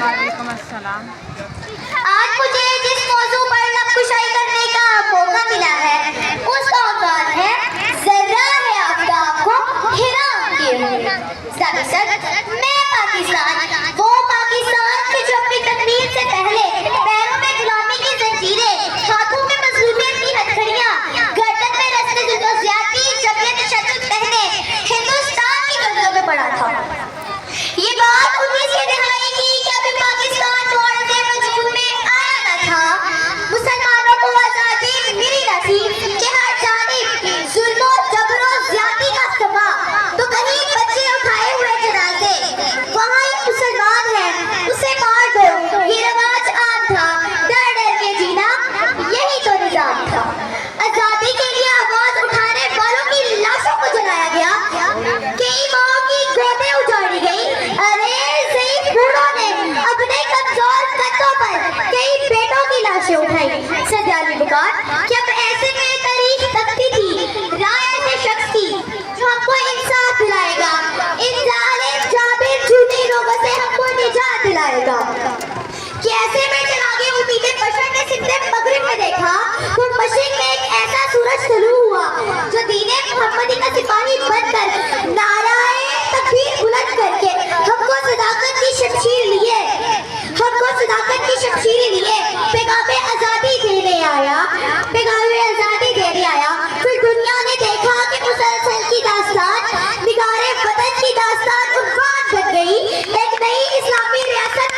वालेकुम अस्सलाम। आज मुझे जिस मौजू पर नक्शेकशाही करने का मौका मिला है उसका उन्वान है ज़र्रा है आफ्ताब को हिराम किए हुए। दरअसल मैं पाकिस्तान, वो पाकिस्तान कि जो अपनी तकमील से पहले पैरों में गुलामी की जंजीरें, हाथों में मजलूमियत की हथकड़ियां, गर्दन में रस्ते जुल्म व ज़्यादती, जबरियत तशद्दुद पहने हिंदुस्तान की गलियों में पड़ा था। ये बात 19वीं दहाई की कि अभी पाकिस्तान तोड़ने मजबूर में आया न था, मुसलमानों को आजादी मिली न थी कि हर जानिब जुल्म और जबर और ज़्यादती का समा, तो कहीं बच्चे उठाए हुए जनाजे, वहाँ एक मुसलमान है उसे मार दो, ये रवाज आम था, डर डर के जीना यही तो निजाम था। आजादी के लिए आवाज उठाने वालों की लाशों को जलाया गया, कई माओं की गोदें उजाड़ी गई, अरे ज़ईफ़ बूढ़ों ने अपने कमजोर कंधों पर कई बेटों की लाशें उठाई। सजाली बुकार कि अब ऐसे में तारीख तकती थी, राह ऐसे शख्स की जो हमको इंसाफ दिलाएगा, इन जालिम जाबिर झूठी लोगों से हमको निजात दिलाएगा। कि ऐसे में चरागे उम्मीदें बशर ने सिमते मगरिब में देखा तो मशरिक में एक ऐसा सूरज तुलू हुआ जो दीने मुहम्मदी का सिपाही बनकर